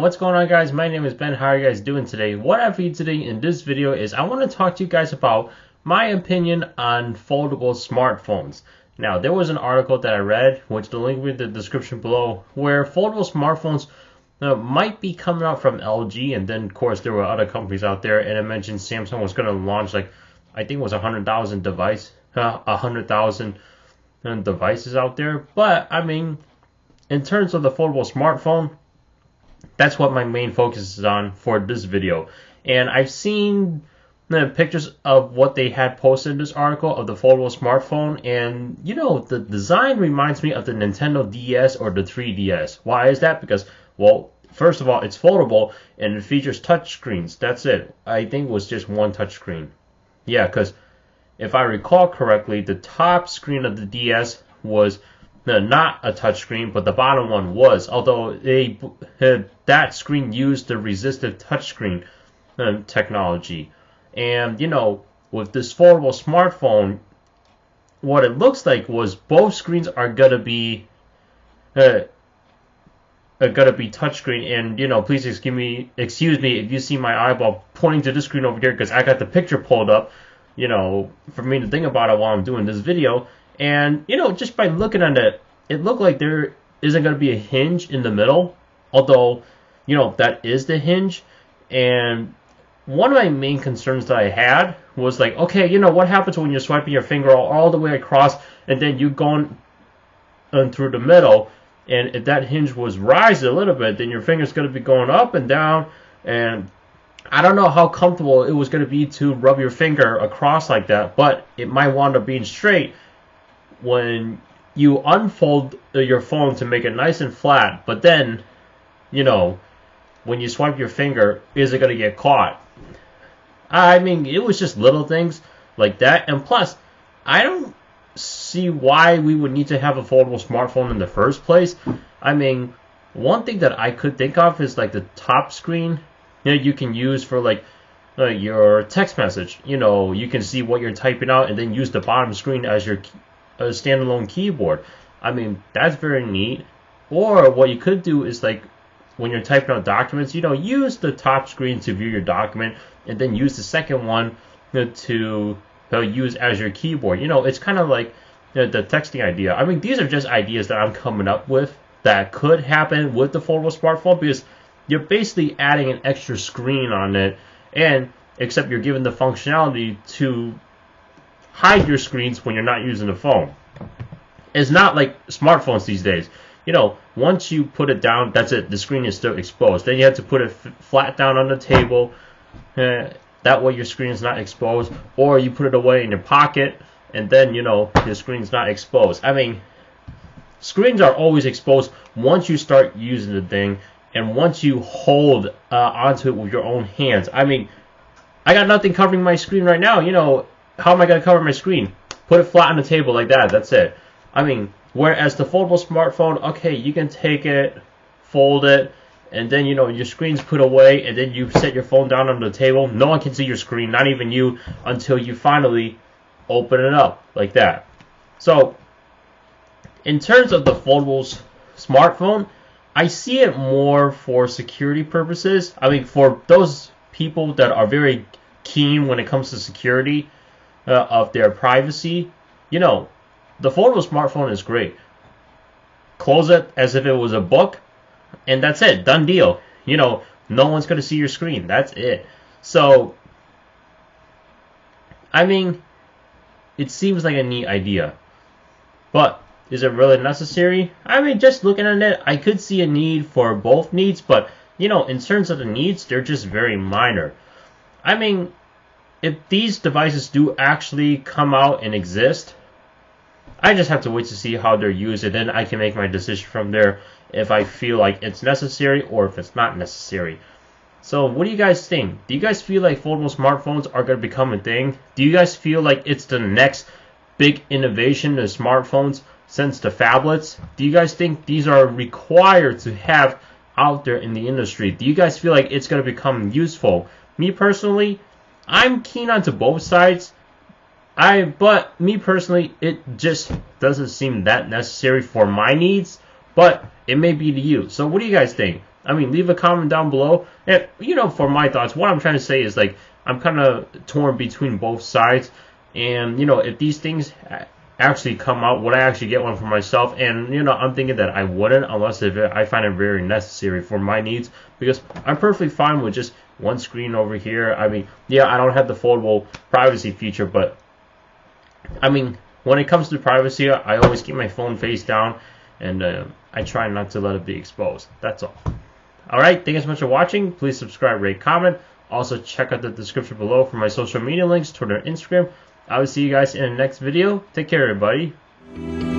What's going on, guys? My name is Ben. How are you guys doing today? What I have for you today in this video is I want to talk to you guys about my opinion on foldable smartphones. Now, there was an article that I read, which the link will be in the description below, where foldable smartphones might be coming out from LG, and then of course there were other companies out there, and it mentioned Samsung was going to launch, like, I think it was 100,000 devices out there. But I mean, in terms of the foldable smartphone, that's what my main focus is on for this video. And I've seen the pictures of what they had posted in this article of the foldable smartphone, and you know, the design reminds me of the Nintendo DS or the 3DS. Why is that? Because, well, first of all, it's foldable and it features touch screens. That's it. I think it was just one touch screen. Yeah, because if I recall correctly, the top screen of the DS was not a touchscreen, but the bottom one was. Although that screen used the resistive touchscreen technology, and you know, with this foldable smartphone, what it looks like was both screens are gonna be touchscreen. And you know, please excuse me if you see my eyeball pointing to the screen over here, because I got the picture pulled up, you know, for me to think about it while I'm doing this video. And, you know, just by looking at it, it looked like there isn't going to be a hinge in the middle. Although, you know, that is the hinge. And one of my main concerns that I had was like, okay, you know, what happens when you're swiping your finger all the way across and then you going through the middle? And if that hinge was rising a little bit, then your finger's going to be going up and down. And I don't know how comfortable it was going to be to rub your finger across like that. But it might wind up being straight when you unfold your phone to make it nice and flat. But then, you know, when you swipe your finger, is it going to get caught? I mean, it was just little things like that. And plus, I don't see why we would need to have a foldable smartphone in the first place. I mean, one thing that I could think of is like the top screen, you know, you can use for like your text message. You know, you can see what you're typing out and then use the bottom screen as your a standalone keyboard. I mean, that's very neat. Or what you could do is, like, when you're typing out documents, you know, use the top screen to view your document, and then use the second one to use as your keyboard. You know, it's kind of like the texting idea. I mean, these are just ideas that I'm coming up with that could happen with the foldable smartphone, because you're basically adding an extra screen on it, and except you're given the functionality to hide your screens when you're not using the phone. It's not like smartphones these days. You know, once you put it down, that's it. The screen is still exposed. Then you have to put it flat down on the table. That way your screen is not exposed. Or you put it away in your pocket, and then, you know, your screen's not exposed. I mean, screens are always exposed once you start using the thing, and once you hold onto it with your own hands. I mean, I got nothing covering my screen right now. You know, how am I going to cover my screen? Put it flat on the table like that. That's it. I mean, whereas the foldable smartphone, okay, you can take it, fold it, and then, you know, your screen's put away, and then you set your phone down on the table. No one can see your screen, not even you, until you finally open it up like that. So, in terms of the foldable smartphone, I see it more for security purposes. I mean, for those people that are very keen when it comes to security of their privacy, you know, the foldable smartphone is great. Close it as if it was a book, and that's it. Done deal. You know, no one's going to see your screen. That's it. So, I mean, it seems like a neat idea. But is it really necessary? I mean, just looking at it, I could see a need for both needs, but, you know, in terms of the needs, they're just very minor. I mean, if these devices do actually come out and exist, I just have to wait to see how they're used, and then I can make my decision from there if I feel like it's necessary or if it's not necessary. So what do you guys think? Do you guys feel like foldable smartphones are going to become a thing? Do you guys feel like it's the next big innovation in smartphones since the phablets? Do you guys think these are required to have out there in the industry? Do you guys feel like it's going to become useful? Me personally, I'm keen onto both sides. But me personally, it just doesn't seem that necessary for my needs, but it may be to you. So what do you guys think? I mean, leave a comment down below. And, you know, for my thoughts, what I'm trying to say is, like, I'm kind of torn between both sides. And, you know, if these things actually come out, would I actually get one for myself? And, you know, I'm thinking that I wouldn't unless if I find it very necessary for my needs, because I'm perfectly fine with just one screen over here. I mean, yeah, I don't have the foldable privacy feature, but I mean, when it comes to privacy, I always keep my phone face down, and I try not to let it be exposed. That's all. Alright, thank you so much for watching. Please subscribe, rate, comment. Also, check out the description below for my social media links, Twitter and Instagram. I will see you guys in the next video. Take care, everybody.